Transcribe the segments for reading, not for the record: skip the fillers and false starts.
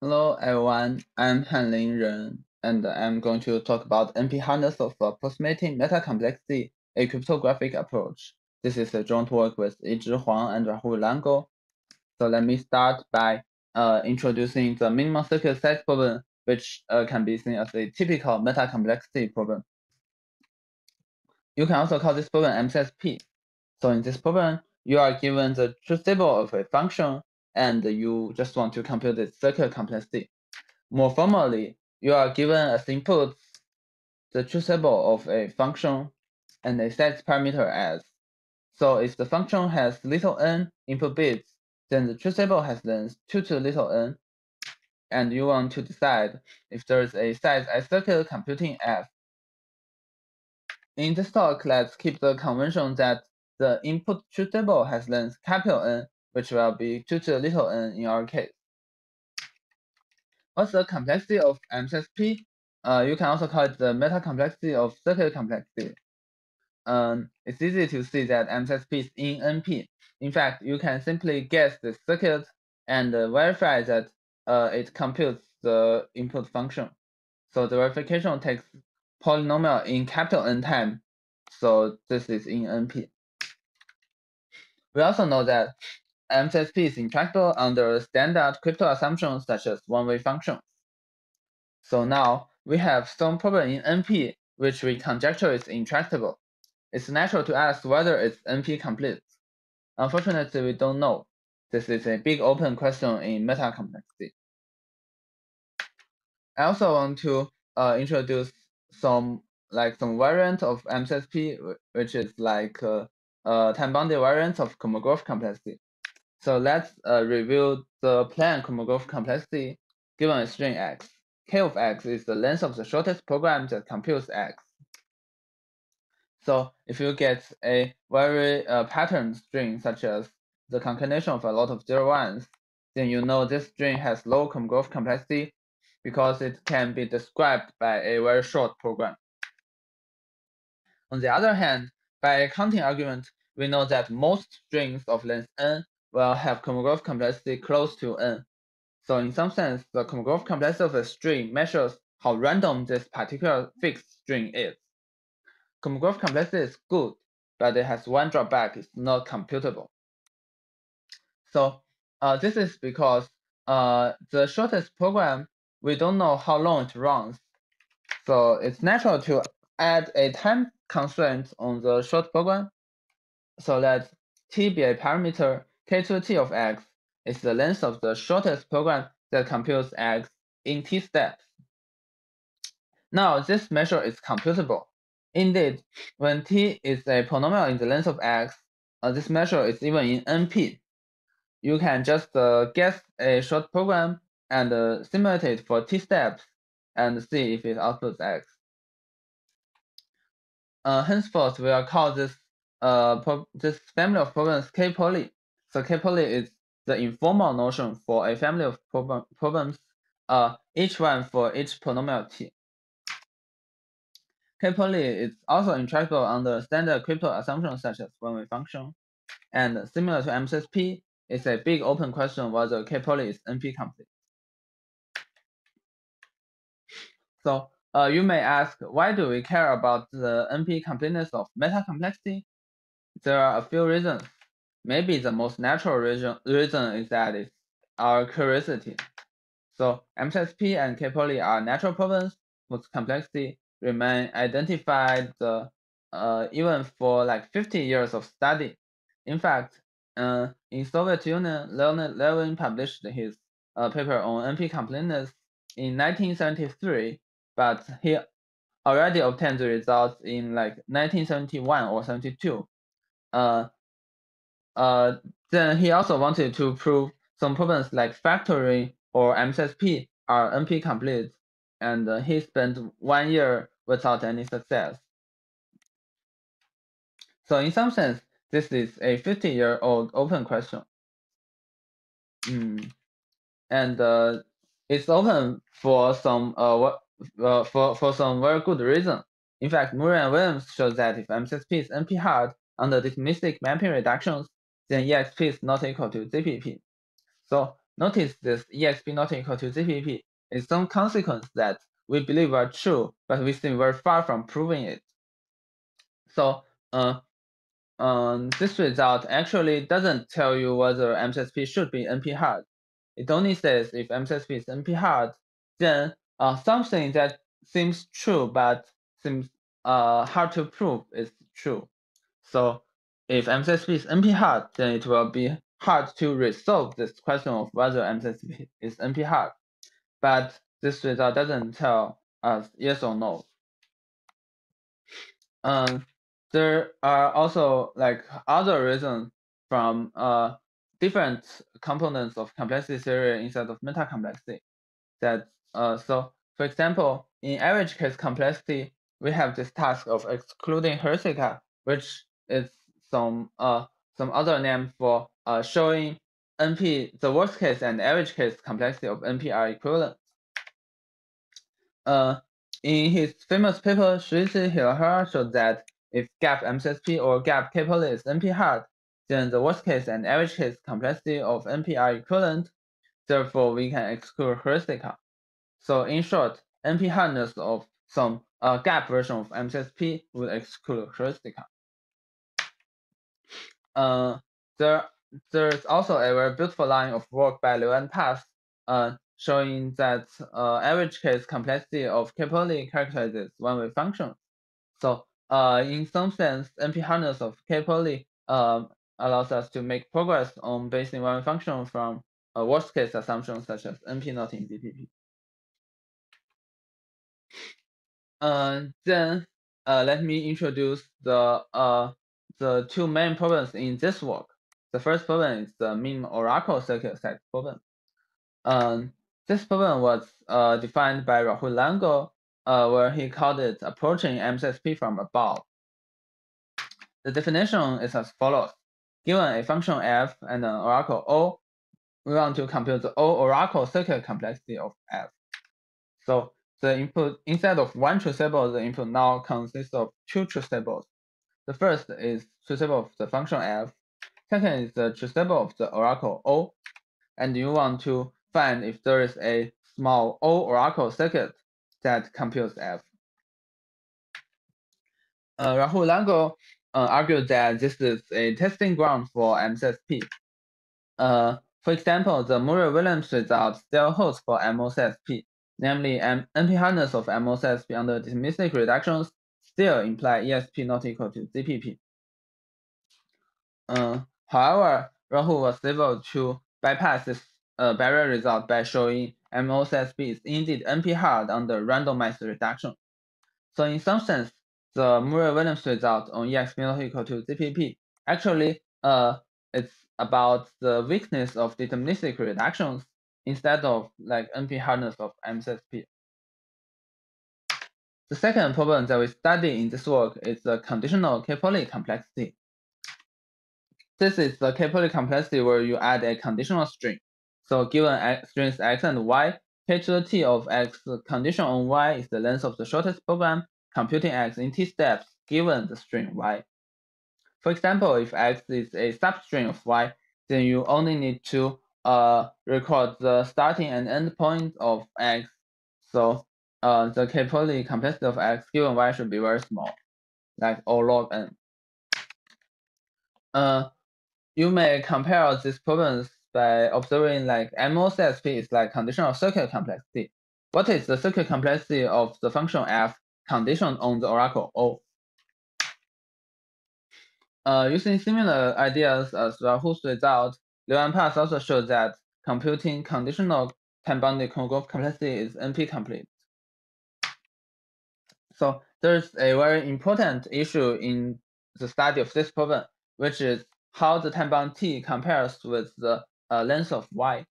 Hello everyone, I'm Hanlin and I'm going to talk about NP-Hardness of Approximating Meta-Complexity, a cryptographic approach. This is a joint work with Yizhi, Huang, and Rahul Ilango. So let me start by introducing the minimum circuit size problem, which can be seen as a typical meta-complexity problem. You can also call this problem MCSP. So in this problem, you are given the truth table of a function, and you just want to compute its circuit complexity. More formally, you are given as input the truth table of a function and a set parameter as. So if the function has little n input bits, then the truth table has length 2 to little n, and you want to decide if there is a size as circuit computing f. In this talk, let's keep the convention that the input truth table has length capital N, which will be 2 to little n in our case. What's the complexity of MCSP? You can also call it the meta-complexity of circuit complexity. It's easy to see that MCSP is in NP. In fact, you can simply guess the circuit and verify that it computes the input function. So the verification takes polynomial in capital N time. So this is in NP. We also know that MCSP is intractable under standard crypto assumptions such as one-way functions. So now we have some problem in NP which we conjecture is intractable. It's natural to ask whether it's NP complete. Unfortunately, we don't know. This is a big open question in meta-complexity. I also want to introduce some variant of MCSP, which is time-bounded variant of chromograph complexity. So let's review the plain chromograph complexity given a string x. K of x is the length of the shortest program that computes x. So if you get a very patterned string, such as the concatenation of a lot of 0 ones, then you know this string has low chromograph complexity because it can be described by a very short program. On the other hand, by a counting argument, we know that most strings of length n will have chromograph complexity close to n. So in some sense, the chromograph complexity of a string measures how random this particular fixed string is. Chromograph complexity is good, but it has one drawback: it's not computable. So this is because the shortest program, we don't know how long it runs. So it's natural to add a time constraint on the short program. So let t be a parameter, k2t of x is the length of the shortest program that computes x in t steps. Now this measure is computable. Indeed, when t is a polynomial in the length of x, this measure is even in NP. You can just guess a short program and simulate it for t steps and see if it outputs x. Henceforth, we will call this this family of problems K-poly. So K-poly is the informal notion for a family of problems, each one for each polynomial t. K-poly is also intractable under standard crypto assumptions such as one-way function, and similar to MCSP, it's a big open question whether K-poly is NP complete. So you may ask, why do we care about the NP completeness of meta-complexity? There are a few reasons. Maybe the most natural reason is that it's our curiosity. So MCSP and K-poly are natural problems whose complexity remain identified even for like 50 years of study. In fact, in Soviet Union, Leonid Levin published his paper on NP completeness in 1973, but he already obtained the results in like 1971 or 72. Then he also wanted to prove some problems like factoring or MCSP are NP complete, and he spent 1 year without any success. So in some sense, this is a 50-year-old open question. And it's open for some for some very good reason. In fact, Murray and Williams showed that if MCSP is NP-hard under deterministic mapping reductions, then EXP is not equal to ZPP. So Notice this exp not equal to ZPP is some consequence that we believe are true, but we seem very far from proving it. So this result actually doesn't tell you whether MSSP should be NP-hard. It only says if MSSP is NP-hard, then something that seems true but seems hard to prove is true. So if MSSP is NP-hard, then it will be hard to resolve this question of whether MSSP is NP-hard. But this result doesn't tell us yes or no. There are also like other reasons from different components of complexity theory inside of meta-complexity. That so for example, in average case complexity, we have this task of excluding heuristica, which is some other name for showing NP the worst case and average case complexity of NP are equivalent. In his famous paper, Yizhi showed that if gap MSSP or gap K-poly is NP-hard, then the worst case and average case complexity of NP are equivalent. Therefore, we can exclude heuristica. So in short, NP-hardness of some gap version of MSSP would exclude heuristica. There's also a very beautiful line of work by Liu and Pass showing that average case complexity of K-poly characterizes one-way functions. So in some sense, NP-hardness of K-poly allows us to make progress on basing one-way function from worst case assumptions such as NP not in DPP. Then let me introduce the two main problems in this work. The first problem is the minimum oracle circuit set problem. This problem was defined by Rahul Ilango, where he called it approaching MSSP from above. The definition is as follows. Given a function f and an oracle O, we want to compute the O oracle circuit complexity of f. So the input, instead of one truth table, the input now consists of two truth tables. The first is truth table of the function f. Second is the truth table of the oracle O. And you want to find if there is a small O oracle circuit that computes f. Rahul Ilango argued that this is a testing ground for MSSP. For example, the Murray-Williams result still holds for MOSSP, namely NP-hardness of MOSSP under deterministic reductions still imply ESP not equal to ZPP. However, Rahul was able to bypass this barrier result by showing MOSSP is indeed NP-hard under randomized reduction. So in some sense, the Murray-Williams result on EXP not equal to ZPP actually it's about the weakness of deterministic reductions instead of like NP-hardness of MSSP. The second problem that we study in this work is the conditional K-poly complexity. This is the K-poly complexity where you add a conditional string. So given strings x and y, k to the t of x condition on y is the length of the shortest program computing x in t steps given the string y. For example, if x is a substring of y, then you only need to record the starting and end point of x. So the K-poly complexity of x given y should be very small, like O log n. You may compare these problems by observing like MOSSP is like conditional circuit complexity. What is the circuit complexity of the function f conditioned on the oracle O? Using similar ideas as Rahul's result, Liu and Pass also showed that computing conditional time-bounded Kolmogorov complexity is NP-complete. So there's a very important issue in the study of this problem, which is how the time-bound t compares with the length of y.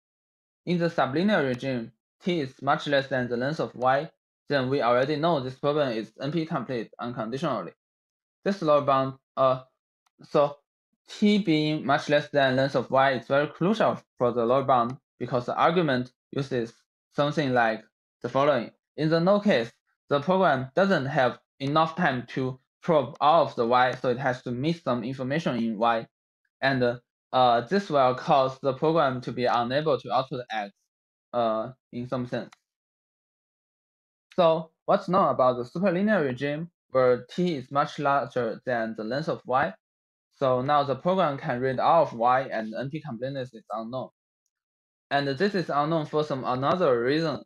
In the sublinear regime, t is much less than the length of y, then we already know this problem is NP-complete unconditionally. This lower bound, so t being much less than length of y is very crucial for the lower bound because the argument uses something like the following. In the no case, the program doesn't have enough time to probe all of the y, so it has to miss some information in y. And this will cause the program to be unable to output X in some sense. So what's known about the superlinear regime where T is much larger than the length of Y? So now the program can read all of Y and NP completeness is unknown. And this is unknown for some another reason.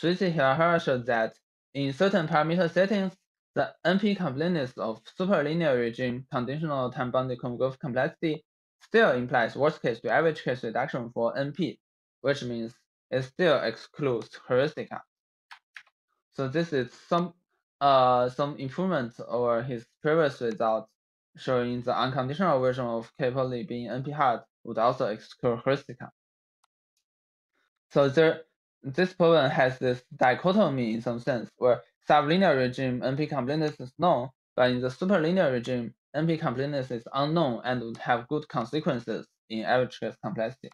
Yizhi here shows that in certain parameter settings, the NP completeness of superlinear regime conditional time-bounded Kolmogorov complexity still implies worst-case to average-case reduction for NP, which means it still excludes heuristica. So this is some improvement over his previous result, showing the unconditional version of K-poly being NP-hard would also exclude heuristica. So this problem has this dichotomy in some sense, where sublinear regime NP completeness is known, but in the superlinear regime, NP completeness is unknown and would have good consequences in average case complexity.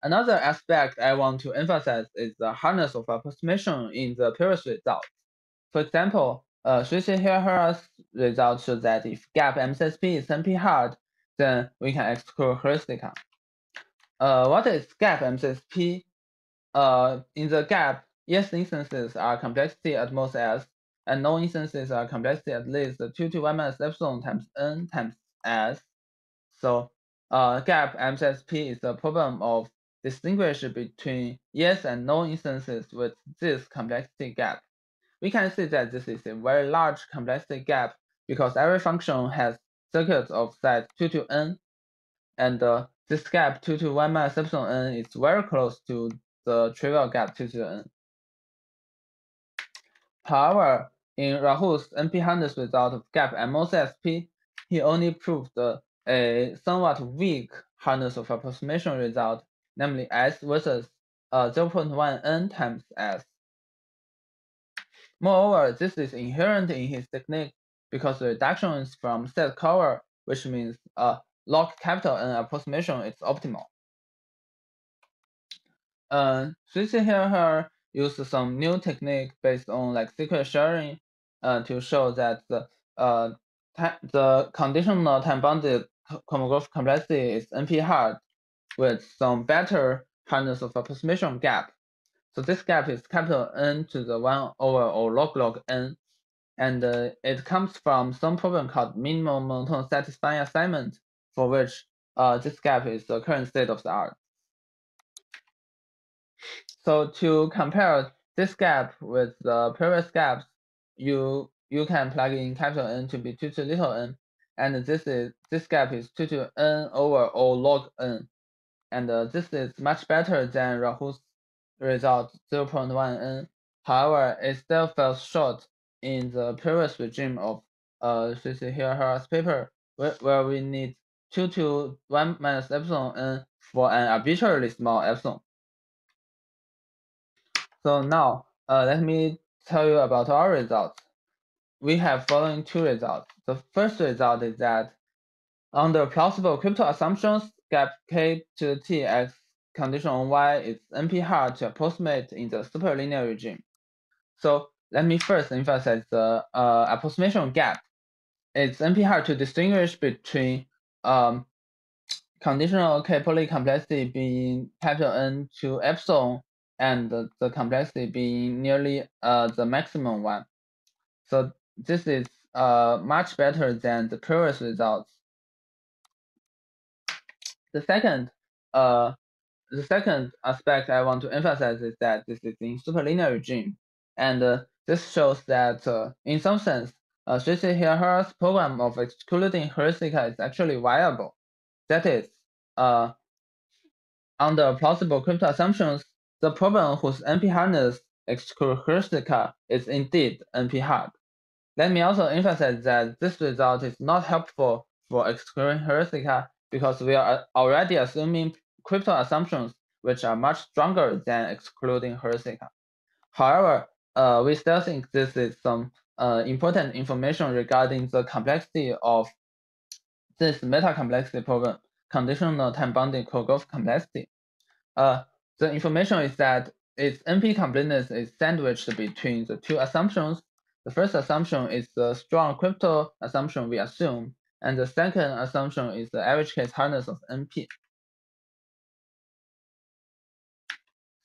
Another aspect I want to emphasize is the hardness of approximation in the previous result. For example, Yizhi here result shows that if gap MSSP is NP-hard, then we can exclude heuristica. What is gap MSSP? In the gap, yes instances are complexity at most S, and no instances are complexity at least 2 to 1 minus epsilon times n times S. So gap MSSP is a problem of distinguish between yes and no instances with this complexity gap. We can see that this is a very large complexity gap because every function has circuits of size 2 to n, and this gap 2 to 1 minus epsilon n is very close to the trivial gap 2 to n. However, in Rahul's NP-Hardness result of gap MOCSP, he only proved a somewhat weak hardness of approximation result, namely S versus 0.1 n times S. Moreover, this is inherent in his technique because the reduction is from set cover, which means log capital N approximation is optimal. Yizhi here used some new technique based on like secret sharing to show that the conditional time-bounded Kolmogorov complexity is NP-hard with some better hardness of approximation gap. So this gap is capital N to the 1 over or log n, and it comes from some problem called minimum monotone satisfying assignment, for which this gap is the current state of the art. So to compare this gap with the previous gaps, you can plug in capital N to be 2 to little n, and this gap is 2 to n over O log n, and this is much better than Rahul's result 0.1 n. However, it still falls short in the previous regime of Yizhi here paper, where we need 2 to 1 minus epsilon n for an arbitrarily small epsilon. So now, let me tell you about our results. We have following two results. The first result is that under plausible crypto assumptions, gap k to the t x condition on y is NP-hard to approximate in the superlinear regime. So let me first emphasize the approximation gap. It's NP-hard to distinguish between conditional K-poly complexity being capital N to epsilon and the complexity being nearly the maximum one. So this is much better than the previous results. The second aspect I want to emphasize is that this is in superlinear regime, and this shows that in some sense, Yizhi here program of excluding heuristica is actually viable. That is, under plausible crypto assumptions, the problem whose NP-hardness excludes heuristica is indeed NP-hard. Let me also emphasize that this result is not helpful for excluding heuristica because we are already assuming crypto assumptions which are much stronger than excluding heuristica. However, we still think this is some important information regarding the complexity of this meta-complexity problem, conditional time-bounded Kolmogorov complexity. The information is that its NP completeness is sandwiched between the two assumptions. The first assumption is the strong crypto assumption we assume, And the second assumption is the average case hardness of NP.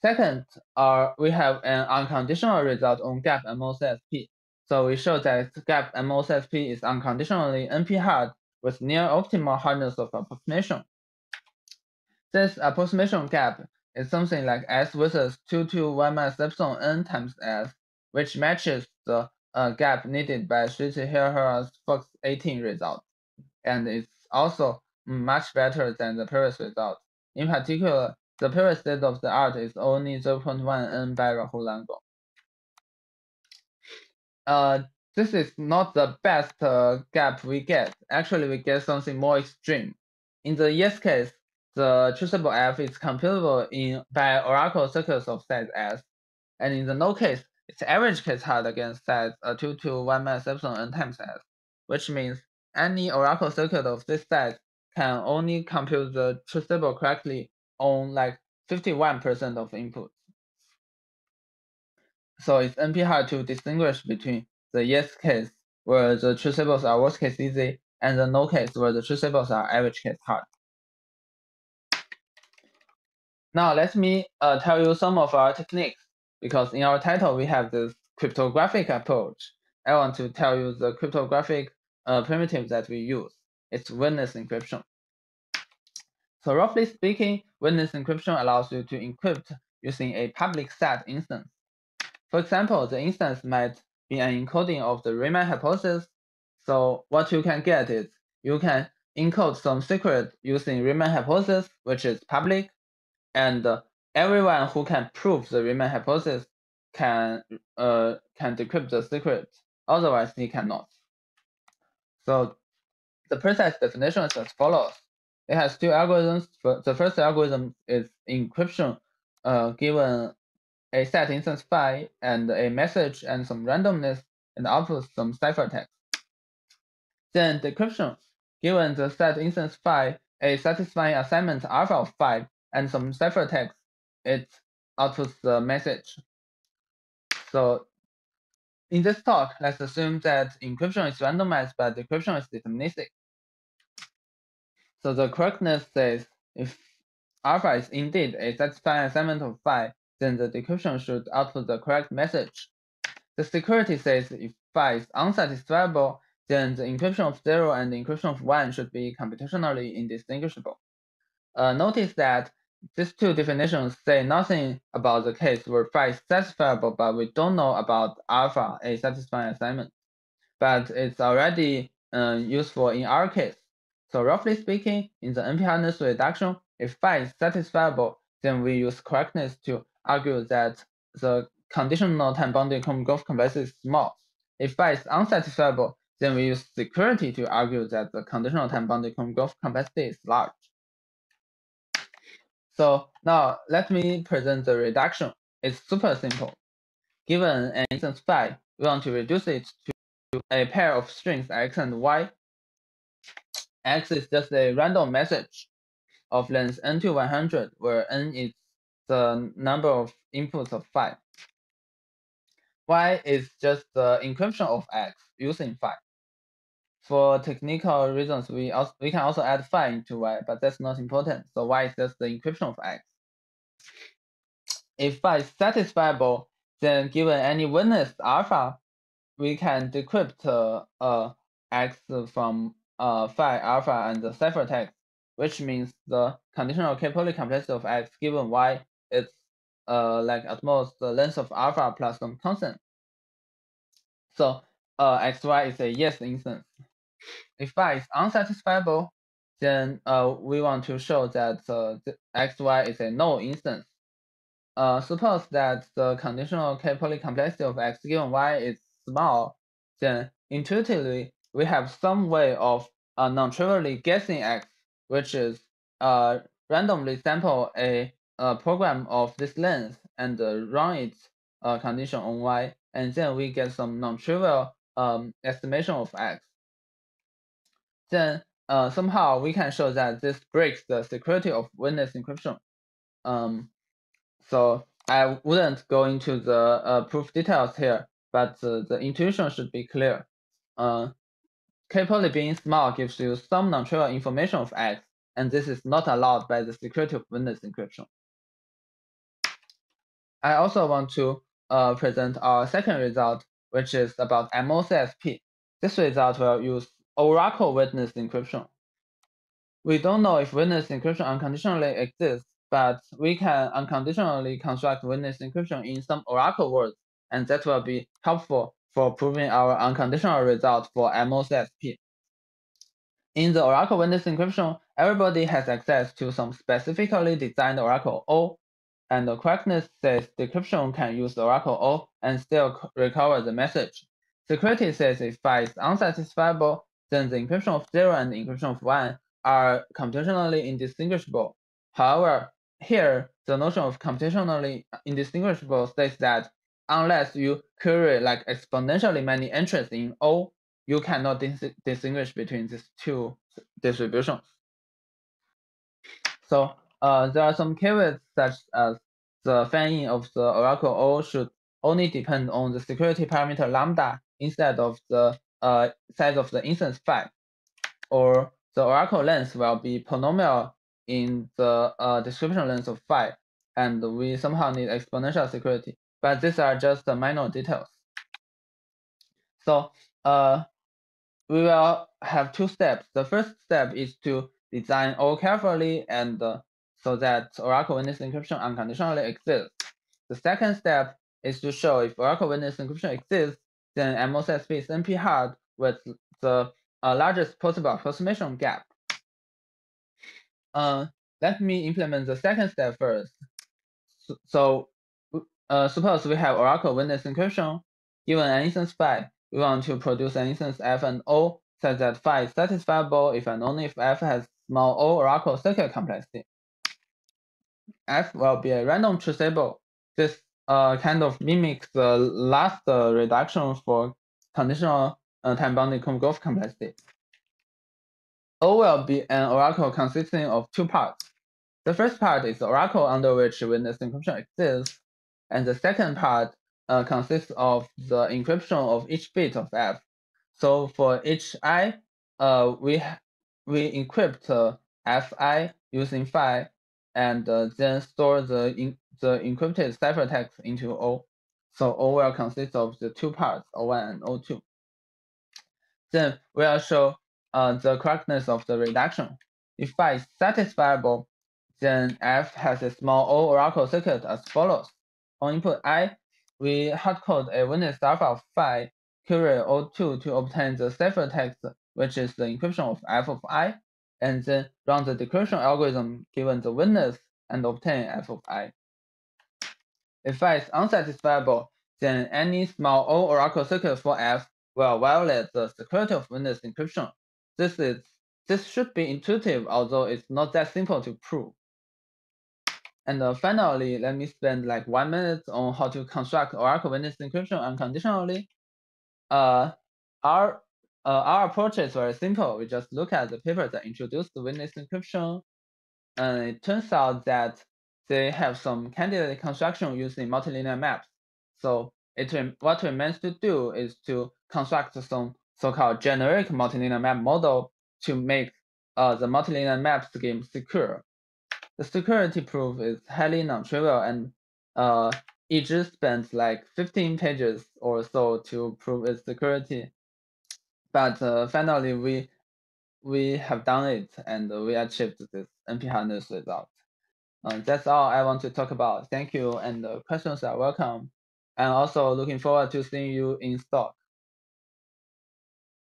Second, we have an unconditional result on gap MOCSP. So we show that gap MOCSP is unconditionally NP hard with near optimal hardness of approximation. This approximation gap is something like S versus 2 to 1 minus epsilon n times S, which matches the gap needed by Yizhi Fox 18 result, and it's also much better than the previous result. In particular, the previous state of the art is only 0.1 n by Rahul Ilango. This is not the best gap we get. Actually, we get something more extreme. In the yes case, the traceable F is computable by oracle circuits of size S, and in the no case, its average case hard against size 2 to 1 minus epsilon n times S, which means any oracle circuit of this size can only compute the traceable correctly on like 51% of inputs. So it's NP hard to distinguish between the yes case where the traceables are worst case easy and the no case where the traceables are average case hard. Now let me tell you some of our techniques, because in our title we have this cryptographic approach. I want to tell you the cryptographic primitive that we use. It's witness encryption. So roughly speaking, witness encryption allows you to encrypt using a public set instance. For example, the instance might be an encoding of the Riemann hypothesis. So what you can get is you can encode some secret using Riemann hypothesis, which is public, and everyone who can prove the Riemann hypothesis can decrypt the secret. Otherwise, he cannot. So the precise definition is as follows. It has two algorithms. The first algorithm is encryption given a set instance phi and a message and some randomness and outputs some ciphertext. Then decryption, given the set instance phi, a satisfying assignment alpha of phi and some ciphertext, it outputs the message. So in this talk, let's assume that encryption is randomized but decryption is deterministic. So the correctness says if alpha is indeed a satisfying assignment of phi, then the decryption should output the correct message. The security says if phi is unsatisfiable, then the encryption of 0 and the encryption of 1 should be computationally indistinguishable. Notice that these two definitions say nothing about the case where phi is satisfiable, but we don't know about alpha, a satisfying assignment. But it's already useful in our case. So roughly speaking, in the NP-hardness reduction, if phi is satisfiable, then we use correctness to argue that the conditional time-bounded growth complexity is small. If phi is unsatisfiable, then we use security to argue that the conditional time-bounded growth complexity is large. So now let me present the reduction. It's super simple. Given an instance phi, we want to reduce it to a pair of strings x and y. X is just a random message of length n to 100, where n is the number of inputs of phi. Y is just the encryption of x using phi. For technical reasons, we can also add phi into y, but that's not important. So y is just the encryption of x. If phi is satisfiable, then given any witness alpha, we can decrypt x from phi alpha and the ciphertext, which means the conditional k-poly complexity of x given y is like at most the length of alpha plus some constant. So xy is a yes instance. If phi is unsatisfiable, then we want to show that xy is a no instance. Suppose that the conditional k-poly complexity of x given y is small, then intuitively we have some way of non-trivially guessing x, which is randomly sample a program of this length and run its condition on y, and then we get some non-trivial estimation of x. Then somehow we can show that this breaks the security of witness encryption. So I wouldn't go into the proof details here, but the intuition should be clear. k-poly being small gives you some non-trivial information of X, and this is not allowed by the security of witness encryption. I also want to present our second result, which is about MOCSP. This result will use Oracle witness encryption. We don't know if witness encryption unconditionally exists, but we can unconditionally construct witness encryption in some Oracle words, and that will be helpful for proving our unconditional result for MOCSP. In the Oracle witness encryption, everybody has access to some specifically designed Oracle O, and the correctness says decryption can use Oracle O and still recover the message. Security says if phi is unsatisfiable, then the encryption of 0 and the encryption of 1 are computationally indistinguishable. However, here, the notion of computationally indistinguishable states that unless you query like exponentially many entries in O, you cannot distinguish between these two distributions. So there are some caveats such as the fan-in of the Oracle O should only depend on the security parameter lambda instead of the size of the instance phi, or the Oracle length will be polynomial in the description length of phi, and we somehow need exponential security. But these are just the minor details. So we will have two steps. The first step is to design O carefully and so that Oracle witness encryption unconditionally exists. The second step is to show if Oracle witness encryption exists, then MOCSP is NP-hard with the largest possible approximation gap. Let me implement the second step first. So suppose we have Oracle witness encryption. Given an instance phi, we want to produce an instance F and O such that phi is satisfiable if and only if F has small o Oracle circuit complexity. F will be a random traceable. This kind of mimics the last reduction for conditional time-bounded growth complexity. O will be an Oracle consisting of two parts. The first part is the Oracle under which witness encryption exists, and the second part consists of the encryption of each bit of F. So for each I, we encrypt Fi using phi, and then store the encrypted ciphertext into O. So O will consist of the two parts, O1 and O2. Then we'll show the correctness of the reduction. If phi is satisfiable, then F has a small O Oracle circuit as follows. On input I, we hardcode a witness alpha of phi, query O2 to obtain the ciphertext, which is the encryption of F of I, and then run the decryption algorithm given the witness and obtain F of I. If phi is unsatisfiable, then any small O Oracle circuit for F will violate the security of witness encryption. This should be intuitive, although it's not that simple to prove. And finally, let me spend like 1 minute on how to construct Oracle witness encryption unconditionally. Our approach is very simple. We just look at the paper that introduced the witness encryption, and it turns out that they have some candidate construction using multilinear maps. So what we meant to do is to construct some so-called generic multilinear map model to make the multilinear map scheme secure. The security proof is highly non-trivial, and Yizhi spent like 15 pages or so to prove its security. But finally, we have done it, and we achieved this NP-Hardness result. That's all I want to talk about. Thank you, and questions are welcome. I'm also looking forward to seeing you in STOC.